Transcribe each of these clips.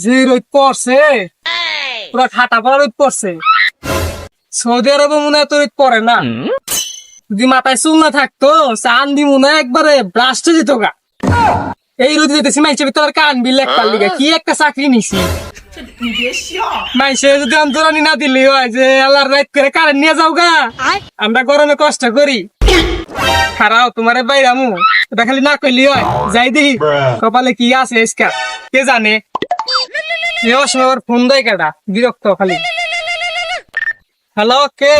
যে রোদ পড়ছে পুরা ঠাটা পড়া রোদ পড়ছে। সৌদি আরবে মনে হয় তো রোদ পড়ে না। যদি মাথায় চুল না থাকতো চান্দি মনে হয় একবারে ব্লাস্ট যেত গা। এই রোদ দিতেছি মাইসে তোর কান বিল একবার লিগা কি একটা চাকরি নিছি। মাইসে যদি অন্তরানি না দিলি হয় যে আল্লাহর রাত করে কারেন্ট নিয়ে যাও গা, আমরা গরমে কষ্ট করি। খারাও তোমারে বাইরামু এটা খালি না কইলি হয় যাই দেখি কপালে কি আছে ইসকা কে জানে। ফোন দেয় কেটা বিরক্ত খালি। হ্যালো কে?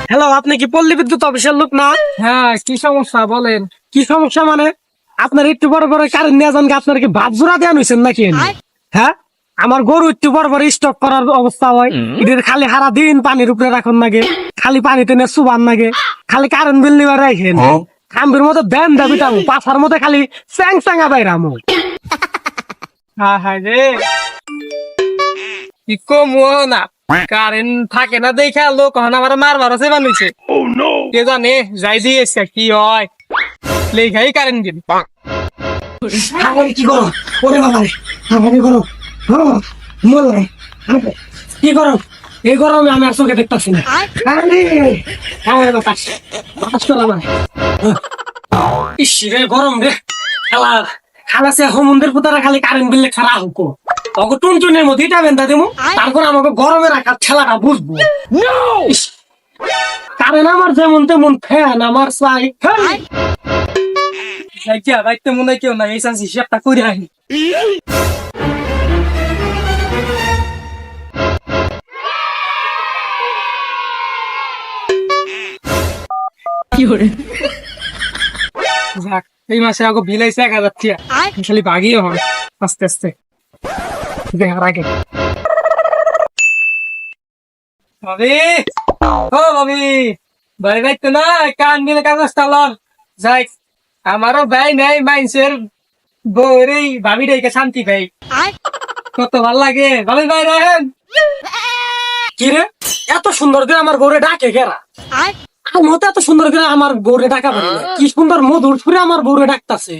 হ্যালো, আপনি কি পল্লী বিদ্যুৎ অফিসের লোক না? হ্যাঁ কি সমস্যা বলেন। কি সমস্যা মানে? আপনার একটু বড় বড় কারেন্ট নিয়ে যান, আপনার কি ভাত জোড়া দেওয়া হয়েছেন নাকি? হ্যাঁ, আমার গরু একটু বড় বড় স্টক করার অবস্থা হয়, এদের খালি সারা দিন পানির উপরে রাখুন নাগে, খালি পানিতে নিয়ে সুবান নাগে, খালি কারেন্ট বিল নিবার রাখেন। খাম্বির মতো দেন দাবিতাম পাছার মধ্যে খালি চ্যাং চ্যাঙা বাইরামু। হ্যাঁ হ্যাঁ রে কি কমু না কারেন্ট থাকে না দেখা লোক আমার মারবার আছে বানিয়েছে। কে জানে যাই দিয়েছে কি হয় লেখাই কারেন্ট দিন। কি করো ওরে বাবা, কি করো কি করো এই গরমে আমি আর চোখে দেখতেছি না। ইসরে গরম রে খালা খালা সে সমুদ্রের পুতারা খালি কারেন্ট বিলে খারা হুকো তখন টুনটুনের মধ্যে এটা বেন্দা দেবো, তারপর আমাকে গরমে রাখার খেলাটা বুঝবো। কারেন্ট আমার যেমন তেমন ফ্যান আমার চাই। বাইতে মনে হয় কেউ না এই চান্স হিসাবটা করে আহি। যাক এই মাসে আগে বিলাইছে 1000 টাকা, খালি ভাগিয়ে হবে আস্তে আস্তে দেখার আগে। ভাবি ও ভাবি ভাই বাইতে না কান মিলে কাগজটা লন যাই। আমারও ভাই নাই মাইন্সের বউরেই ভাবি রেখে শান্তি ভাই কত ভাল লাগে। ভাবি ভাই রাখেন কি রে এত সুন্দর করে আমার গৌরে ডাকে ঘেরা মতো এত সুন্দর করে আমার গৌরে ডাকা পারি না। কি সুন্দর মধুর সুরে আমার গৌরে ডাকতাছে।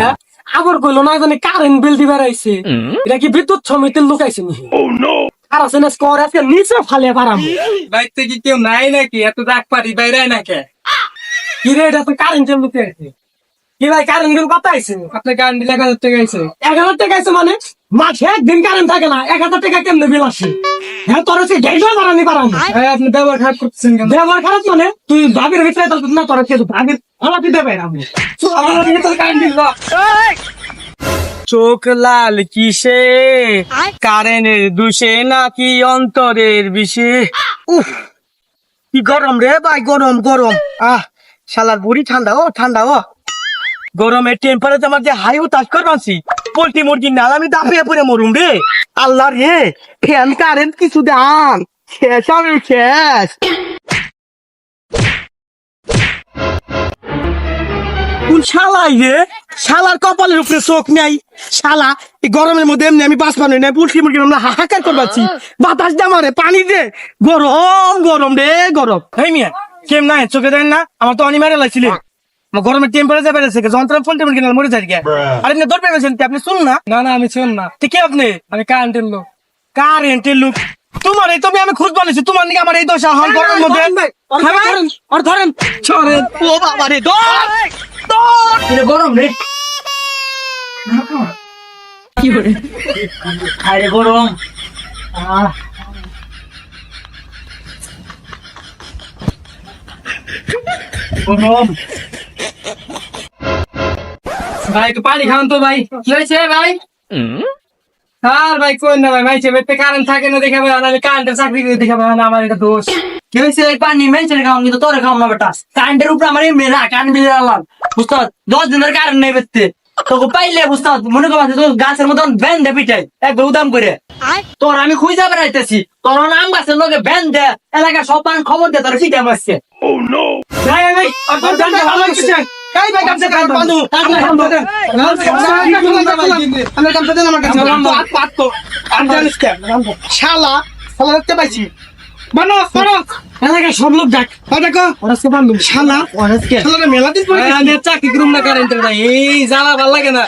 হ্যাঁ আবার কইলো না জানি কারেন্ট বিল দিবার আইছে, এটা কি বিদ্যুৎ সমিতির লোক আইছে নাকি? আর আছে না স্কোর আজকে নিচে ফালে পারাম। বাইতে কি কেউ নাই নাকি এত ডাক পারি বাইরে নাকি? কি রে এটা তো কারেন্টের লোকে আছে। কি ভাই কারেন্ট বিল কত আইছে? আপনার কান দিলে 1000 টাকা আইছে। 1000 টাকা আইছে মানে মাসে একদিন কারেন্ট থাকে না, 1000 টাকা কেমনে বিল আসে? হ্যাঁ তোর হচ্ছে গেইটা বাড়ানি পারাম। আপনি ব্যবহার খারাপ করতেছেন কেন? ব্যবহার খারাপ মানে তুই ভাবির ভিতরে তো না তোর হচ্ছে ভাবির হালাতি দেবে আমি আমার ভিতরে কারেন্ট বিল চোখ লাল কিসে কারেন্টের দুষে নাকি অন্তরের বিষে? কি গরম রে ভাই, গরম গরম। শালার বুড়ি ঠান্ডা ও ঠান্ডা ও গরমের টেম্পারেচার আমার যে হাই উতাস করবাছি পোল্ট্রি মুরগি নাল আমি দাপিয়ে পড়ে মরুম রে। আল্লাহ রে ফ্যান কারেন্ট কিছু দান শেষ আমি শেষ। কোন শালাই রে? শালার কপালের উপরে চোখ নাই। শালা এই গরমের মধ্যে এমনি আমি বাঁচবা নাই, পোল্ট্রি মুরগি আমরা হাহাকার করবাছি। বাতাস দে আমারে, পানি দে, গরম গরম রে গরম। এই মিয়া কেম নাই চোখে দেন না? আমার তো অনিমারে লাগছিলে গরমের টেম্পারেচার বেড়েছে যন্ত্রণা পোল্ট্রি মুরগি নাল মরে যায় গিয়া। আর এমনি দৌড় পেয়েছেন আপনি শুন না? না না আমি শুন না। ঠিক আপনি আমি কারেন্টের লোক। কারেন্টের লোক তোমার এই তুমি আমি খুঁজ বানিয়েছি তোমার নাকি আমার এই দশা হন গরমের মধ্যে আর ধরেন ছড়েন। ও বাবা রে গরম রে কি করে আরে গরম গরম। ভাই একটু পানি খান তো ভাই। কি হয়েছে ভাই? আর ভাই কোন না ভাই মাইছে বেতে কারেন্ট থাকে না দেখা ভাই আমি কারেন্টের চাকরি করে দেখা ভাই আমার এটা দোষ। কি হয়েছে? পানি মেনছেন খাওয়ান কিন্তু তোরে খাওয়ান না বেটা। কারেন্টের উপরে আমার মেয়েরা কারেন্ট বিল আনলাম বুঝতে 10 দিনের কারেন্ট নেই বেতে তোকে পাইলে বুঝতে মনে করছে তো গাছের মতন ব্যান দে পিটাই একবার উদাম করে তোর আমি খুঁজে বেড়াইতেছি তোর নাম গাছের লোকে ব্যান দে এলাকার সব মানুষ খবর দে তোর পিটাই মারছে। ভাই ভাই আপনার জানতে ভালো লাগছে কাই ভাই কাছে কাই বন্ধু আপনার কাম দেন আমার কাম দেন আমার কাছে পাত তো আমি জানিস কেন শালা শালা দেখতে পাইছি বানো বানো এলাকার সব লোক যাক দেখো ওরাসকে বান্ধব শালা ওরাসকে শালা মেলা দিন পরে আমি চাকরি করুম না কারেন্টের ভাই এই জ্বালা ভাল লাগে না।